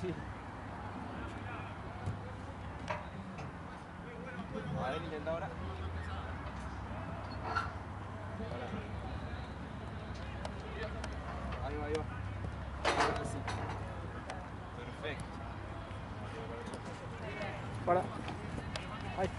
Sí. A ver, intenta ahora. Ahí va, ahí va. Perfecto. Para. Ahí.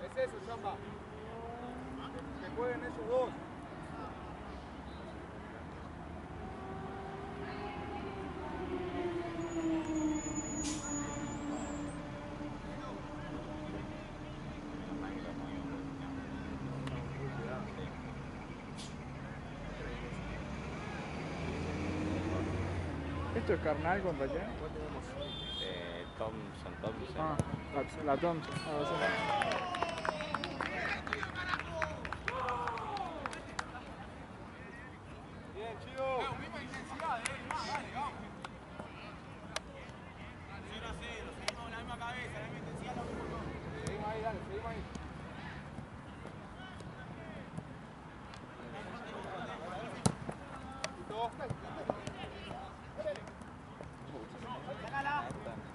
Es eso, Chamba. Que jueguen esos dos. ¿Esto es carnal contra quién? Thompson. Ah, la Thompson. Bien, chido. Misma intensidad, dale, vamos. 0-0, seguimos con la misma cabeza, la misma intensidad, lo mismo. Seguimos ahí, dale, seguimos ahí.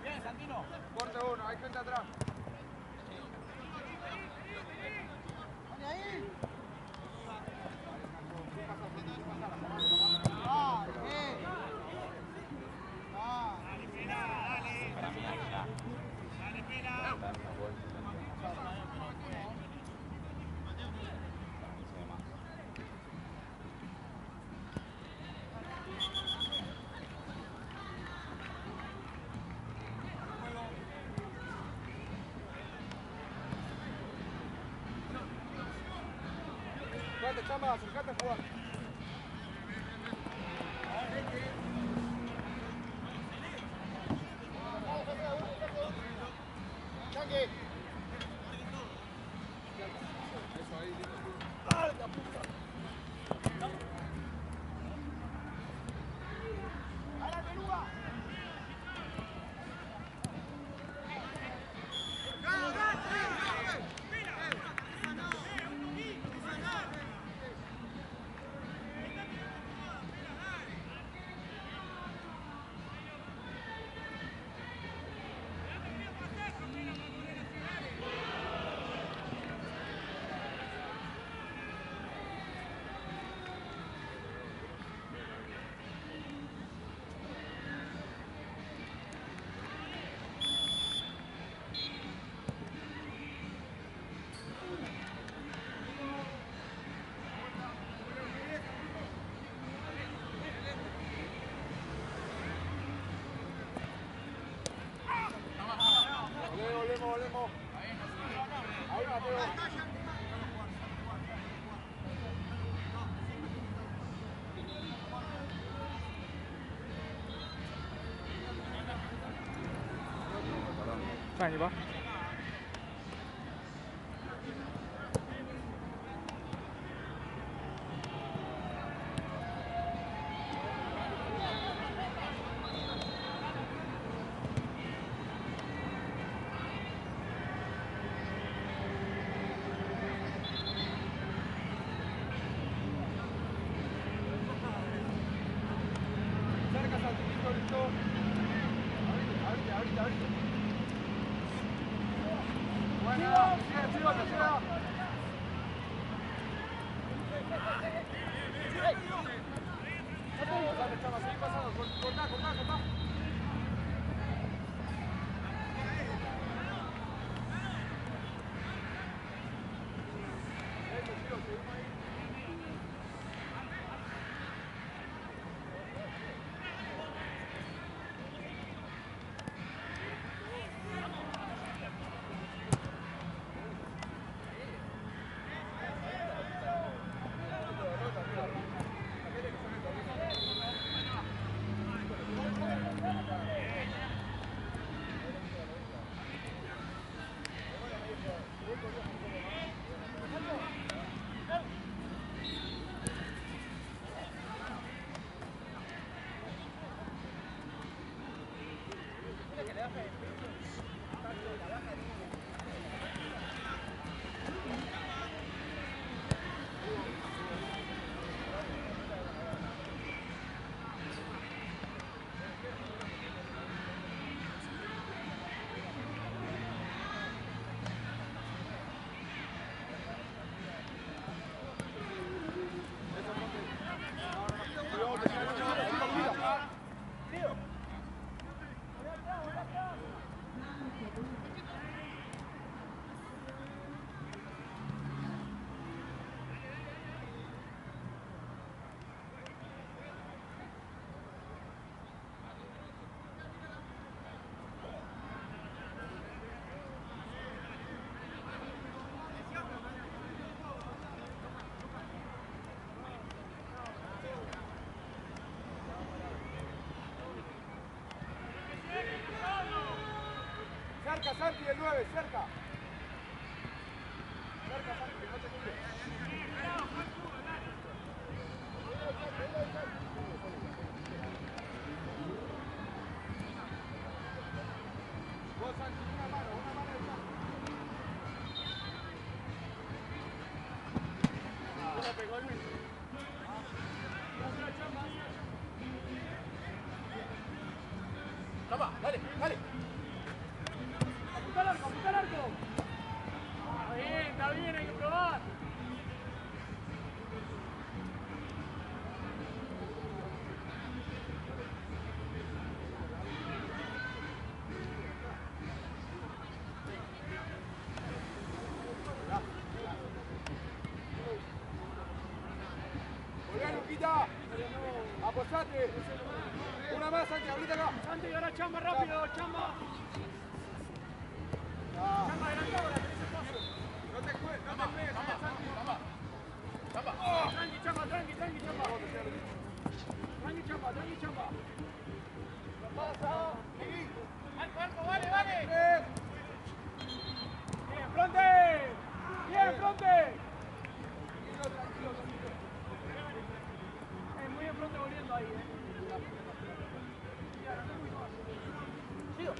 Bien, Santino. Corte uno, hay gente atrás. Acercate, Chamba, acercate a jugar. Changue. Eso ahí, ¡ah, la puta! ¡A la peluda! Volvemos. Ahí, Mateo. Tranqui, va. Cerca, Santi, el 9, cerca. Cerca, Santi, no te cuides. Vos, Santi, una mano de Santi. ¿Cómo pegó Luis? Toma, dale, dale. ¡Apunta al arco, apunta al arco! Está bien, hay que probar. Muy bien, Luquita. Aposate. Una más, Santi, ahorita acá. Santi, ahora chamba rápido, chamba. Chamba adelantado, la tenés espacio. No te pegues, Santi. Tranqui, chamba, tranqui, chamba. Tranqui, chamba. Pasa. Arco, vale. Tres. Bien, fronte. Bien, fronte. Tranquilo. Muy bien, fronte volviendo ahí, Sigo.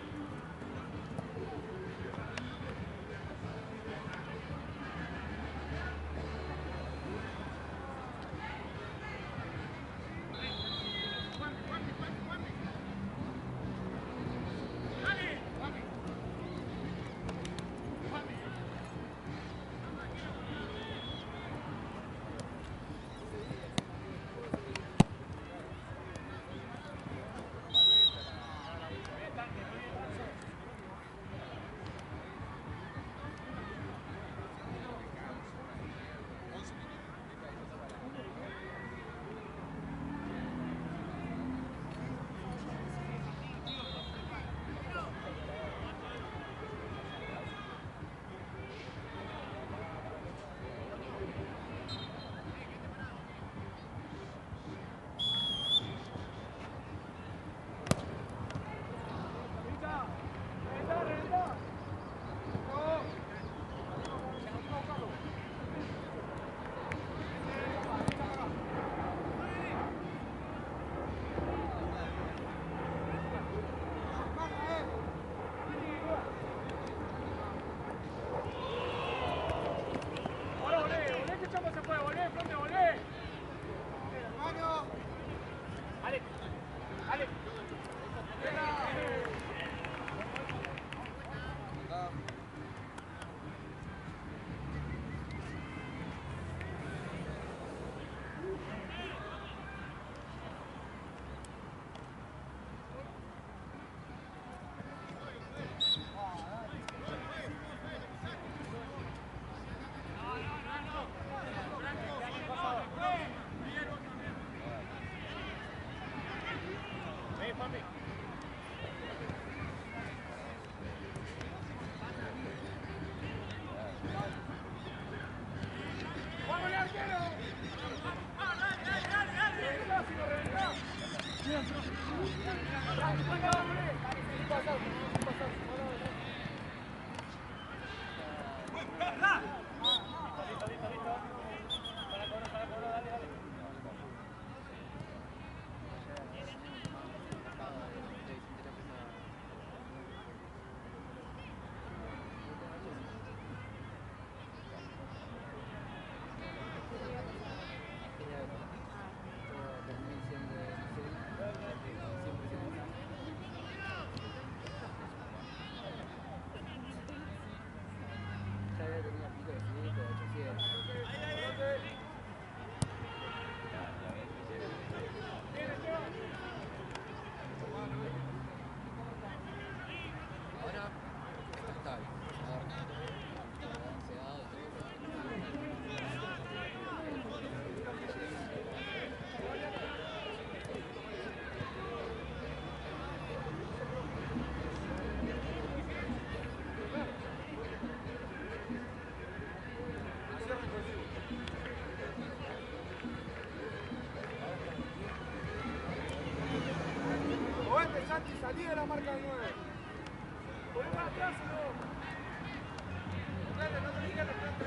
Salí de la marca del 9. Ponemos atrás, no. Dale, no te digas lo que no te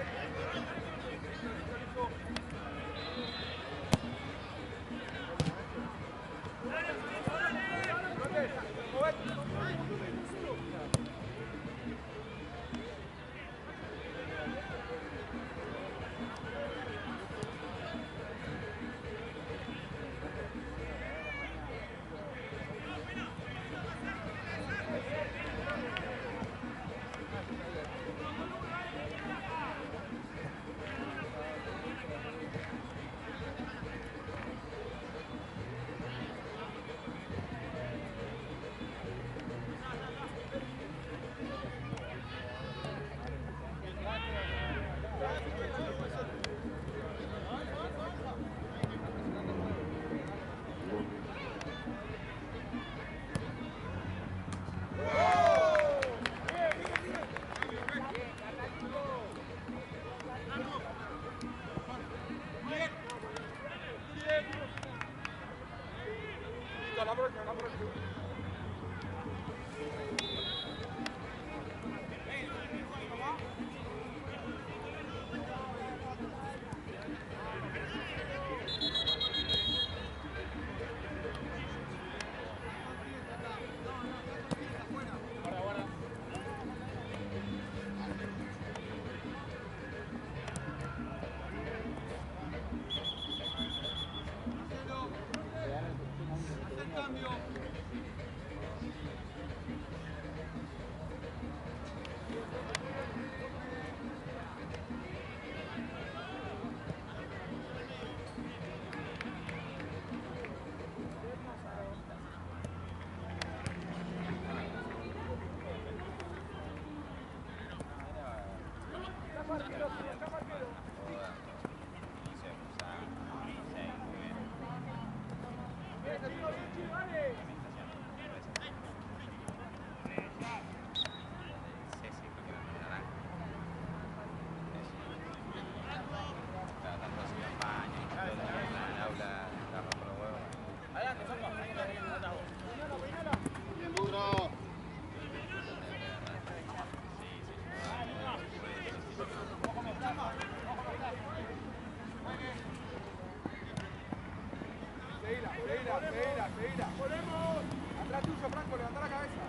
Seguila. Volvemos. Atrás tuyo, Franco, levanta la cabeza.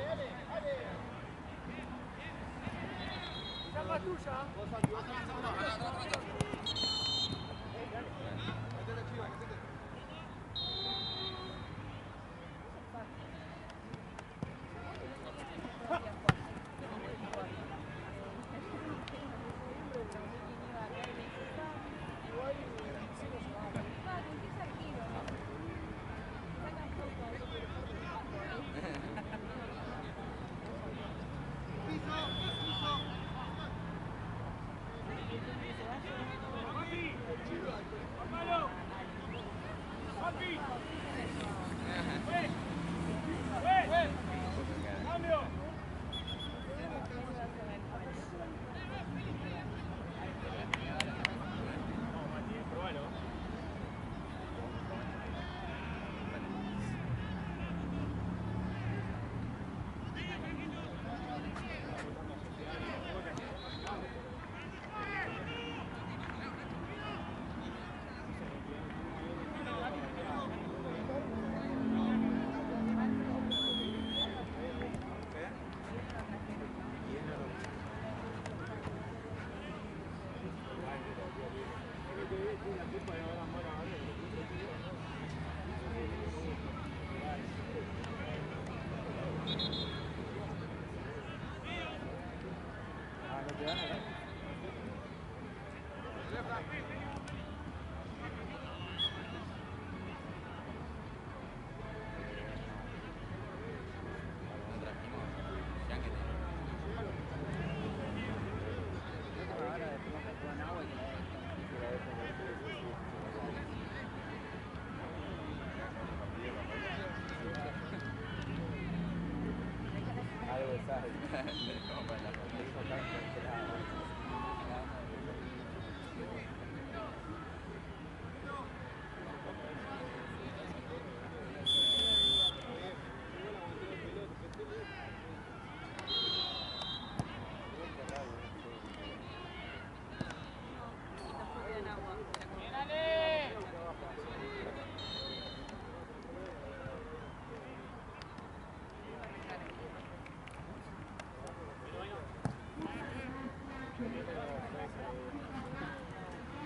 Dale. Salva tuya. Vos, Santi, vos. Metete, Chiva, metete.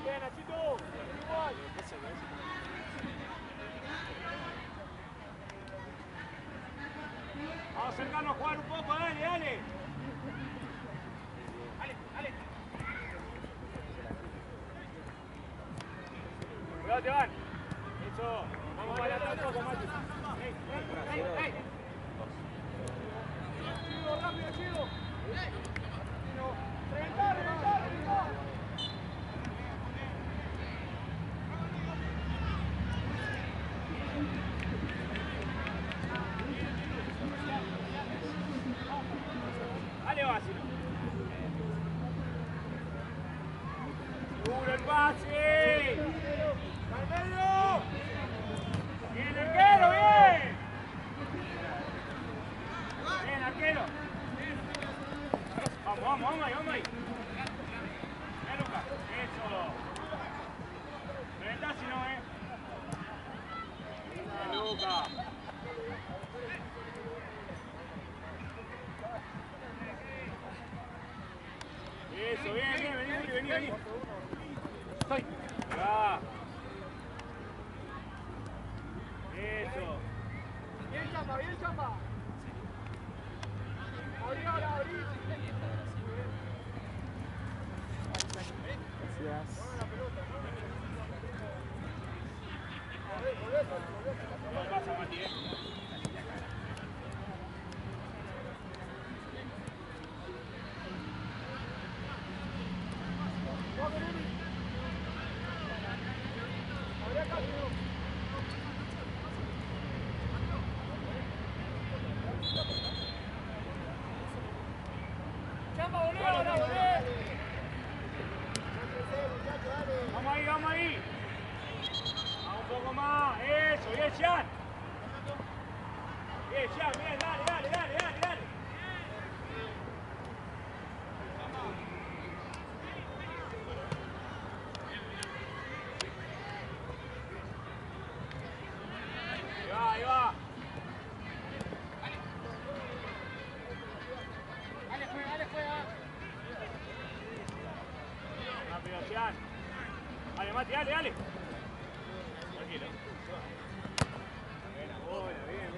Bien, Nachito. Igual. Vamos a acercarnos a jugar un poco, dale, dale. Dale. Cuidado, te van. Eso. Vamos a adelantar un poco, Mati. ¡Ey! Chido, rápido, chido. Reventar. Dale, Básico. ¡Seguro el pase! ¡Carmelo! ¡Bien, arquero, bien! ¡Bien, arquero! Vamos ahí. Ven, Lucas. Eso. Reventá si no, Bien, Lucas. Eso, bien, vení. Estoy. Va. Eso. Bien, chamba. Abrí. Gracias. No pasa, Mati, Vamos ahí. Vamos un poco más. Eso, bien, Jean. Bien, dale. Ahí va. Dale, juega. Rápido, Jean. Dale, Mati, dale. Tranquilo. Buena bola, bien.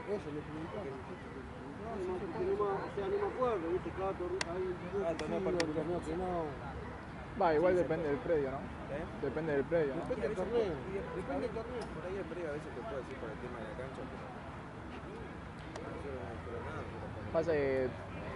Eso me preguntaba. No, o sea, no me acuerdo, viste, cada torneo, hay torneo que no. Va, igual depende del predio, ¿no? ¿Eh? Depende del predio, ¿no? Depende del torneo. Depende del torneo. Por ahí el predio a veces te puede decir por el tema de la cancha, pero nada, Pasa que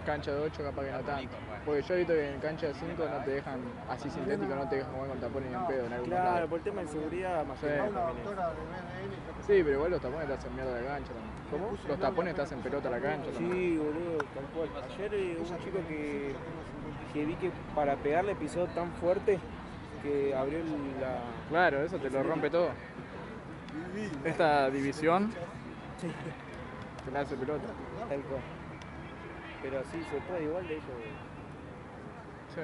cancha de 8 capaz que no tanto. Porque yo he visto que en cancha de 5 no te dejan, así sintético, no te dejan jugar con tapones ni en pedo en algunos claro, lados. por el tema de seguridad más que Sí. nada Una también es. doctora de BDN. Sí, pero igual los tapones te hacen mierda la cancha también. ¿Cómo? Los tapones te hacen pelota la cancha también. Sí, boludo, tal cual. Ayer hubo un chico que vi que para pegarle pisó tan fuerte que abrió la... Claro, eso te lo rompe todo. Esta división te la hace pelota. Tal cual. Pero sí, se puede igual de ellos. Sí.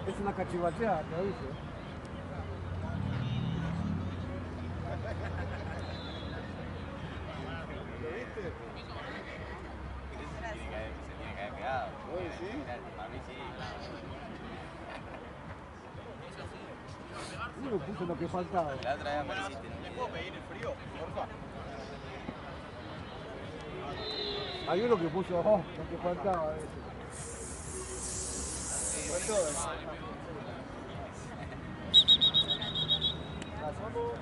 Es una cachivacheada, te aviso. ¿Lo viste? Se tiene que haber pegado. ¿Sí? Para mí sí. Uno puso lo que faltaba. La otra vez apareciste. ¿Le puedo pedir el frío, porfa? Hay uno que puso lo que faltaba. Fue todo. Pasamos.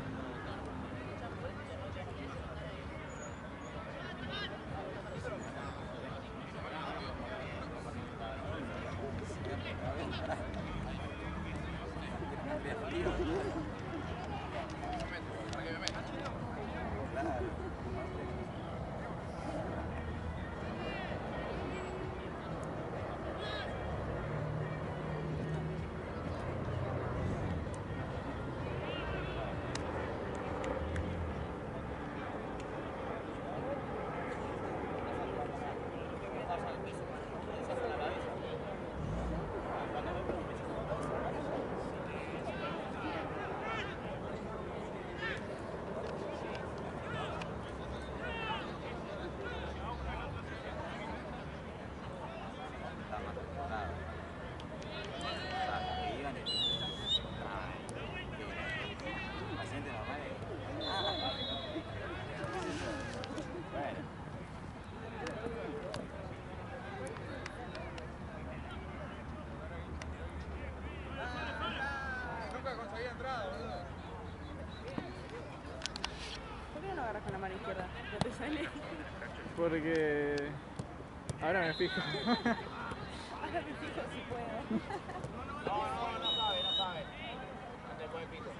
¿Por qué no agarras con la mano izquierda? ¿No te sale? Porque ahora me fijo. Ahora me fijo si puedo. No sabe. Antes fue pico.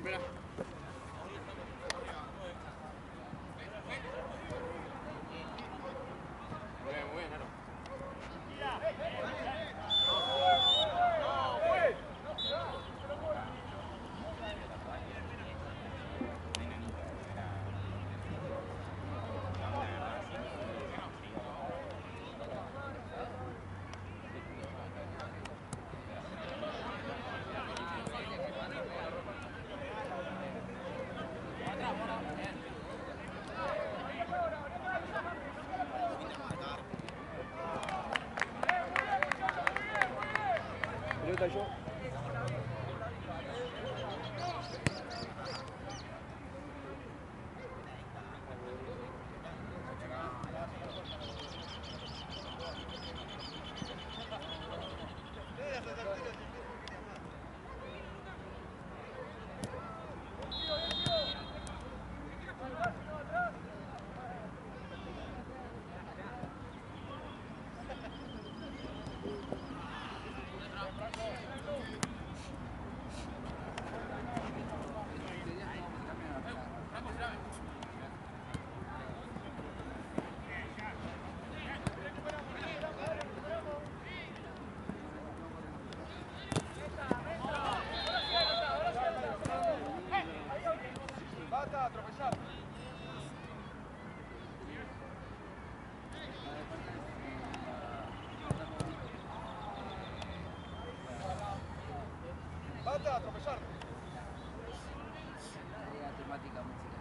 espera. Muy bien, Nero. Pelota yo. Bata, tropezar. Bata, tropezar. Temática musical.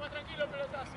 más tranquilo el pelotazo.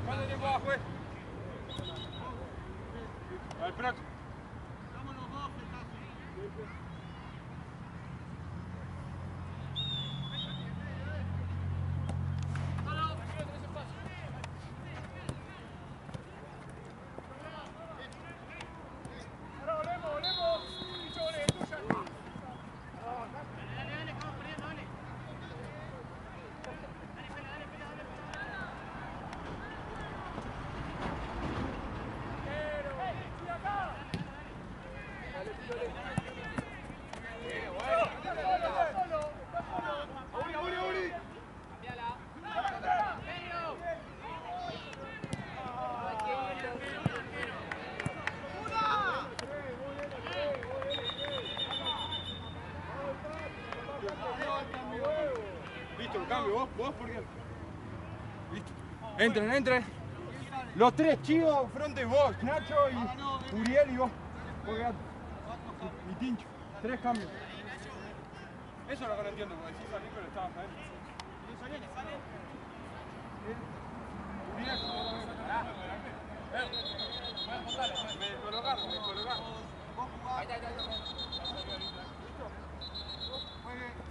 ¿Cuánto tiempo va, juez? Al próximo. Listo, lo cambio, vos por qué. Listo. Entren. Los tres chicos, frente vos, Nacho y Uriel y vos. Y Tincho. 3 cambios. Eso es lo que no entiendo, porque si salí pero estabas adentro. Me descolocaron. Vos jugás. Ahí está. Muy bien.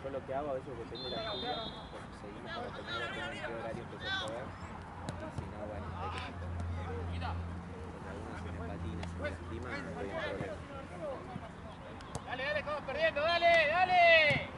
yo lo que hago a veces depende de la lluvia, pues seguimos para terminar con qué horario empezó a llover. Y si no, bueno, hay que porque algunos se me patina, se me lastiman, estoy en problemas. Dale, dale, estamos perdiendo, dale, dale.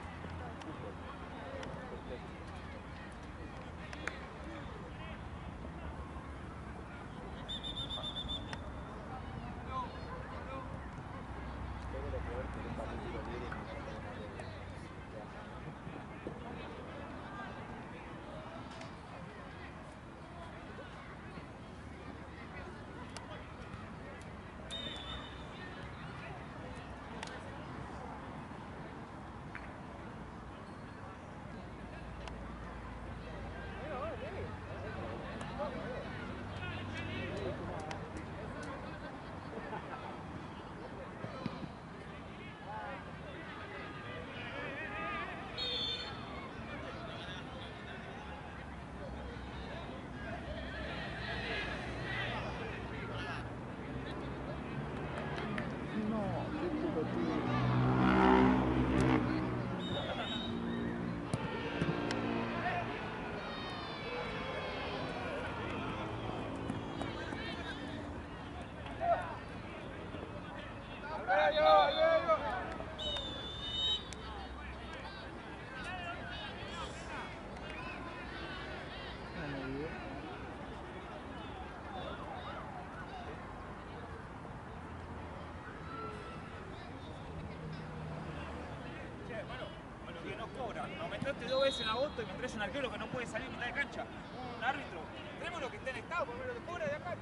Aumentaste 2 veces en agosto y me traes un arquero que no puede salir a mitad de cancha. Un árbitro. Tenemos lo que está en estado, por lo que cobra de acá.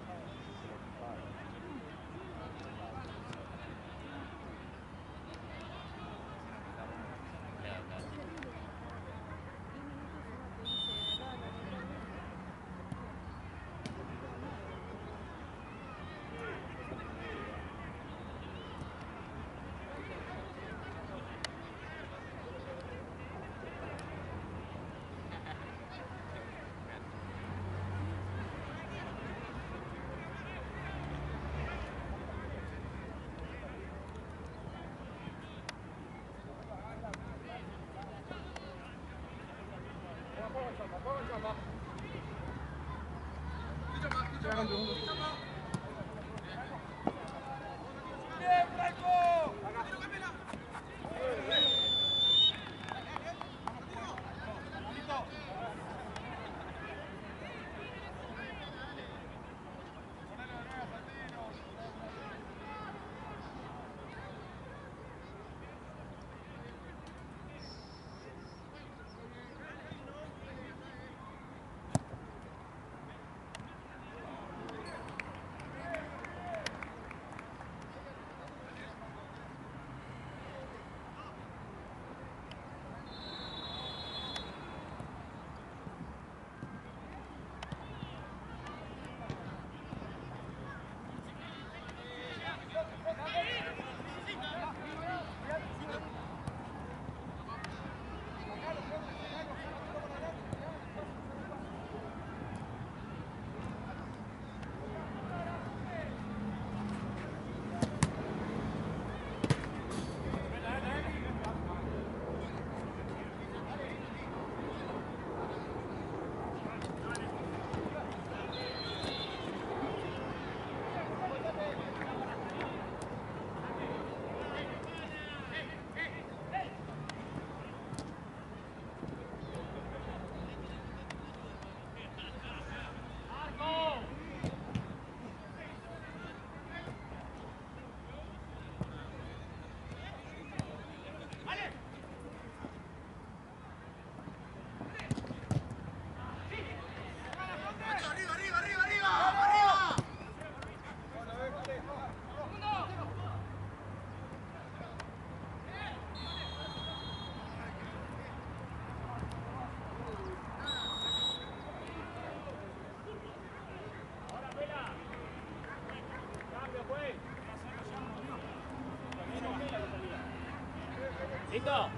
¿Listo?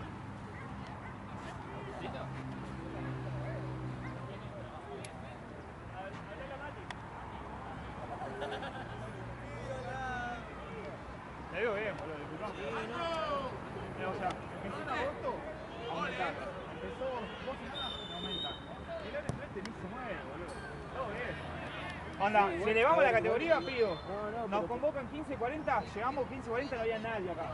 Le digo bien, boludo, disculpame. O sea, empezó en agosto, aumentá. Onda, si elevamos la categoría, pido. Nos convocan 15:40, llegamos 15:40, no había nadie acá.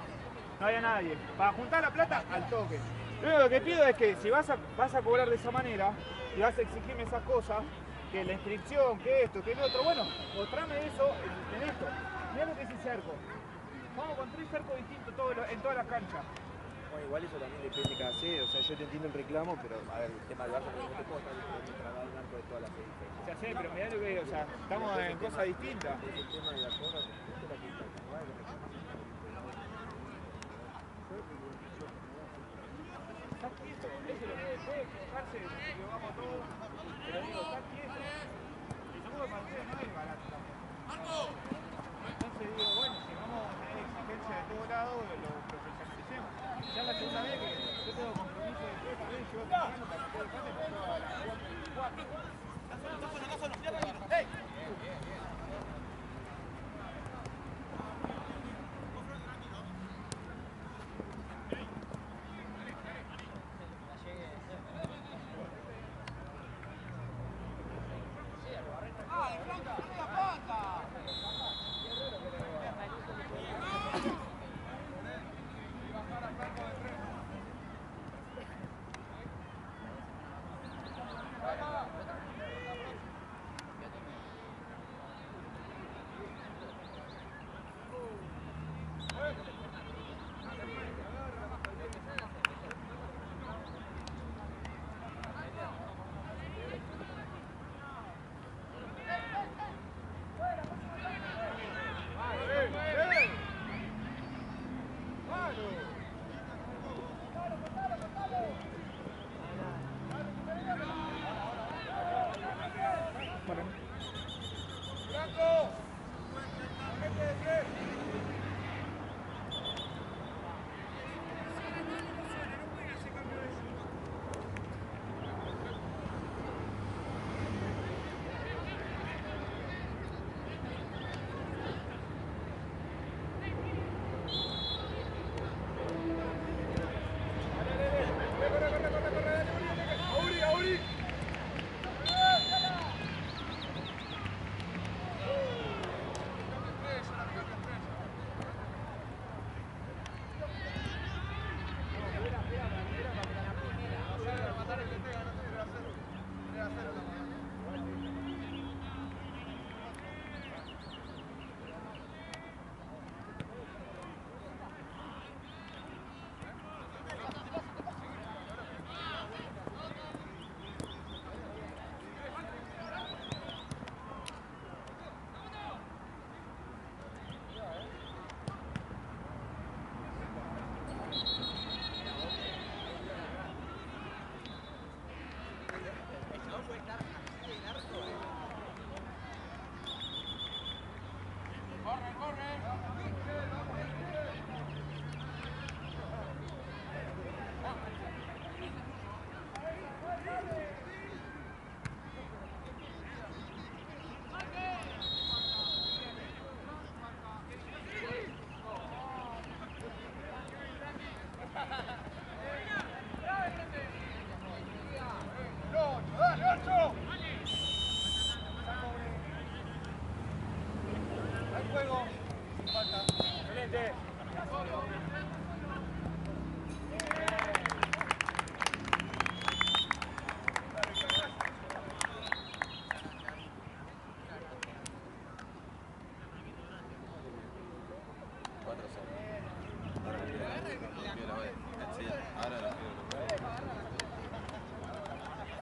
No había nadie. Para juntar la plata, al toque. Lo que pido es que si vas a cobrar de esa manera y vas a exigirme esas cosas, que la inscripción, que esto, que lo otro, bueno, mostrame eso en esto. Mirá lo que es ese arco. Vamos con 3 arcos distintos en todas las canchas. Bueno, igual eso también depende de cada sede, o sea, yo te entiendo el reclamo, pero a ver, el tema del Barça no te puedo estar trasladando un arco de todas las sedes. Ya sé, pero mirá lo que es, o sea, estamos en cosas distintas. El tema de la cosa, esto es la que está Está quieto, eso es lo que puede equivocarse, nos equivocamos todos, pero digo, está quieto. Y seguro para ustedes no es barato tampoco. Entonces digo, bueno, si vamos a tener exigencia de todos lados, lo profesionalicemos. Ya la segunda vez que yo tengo compromiso de 3 veces, yo trabajando para que todo el pase pasó a las 4:24. Excelente.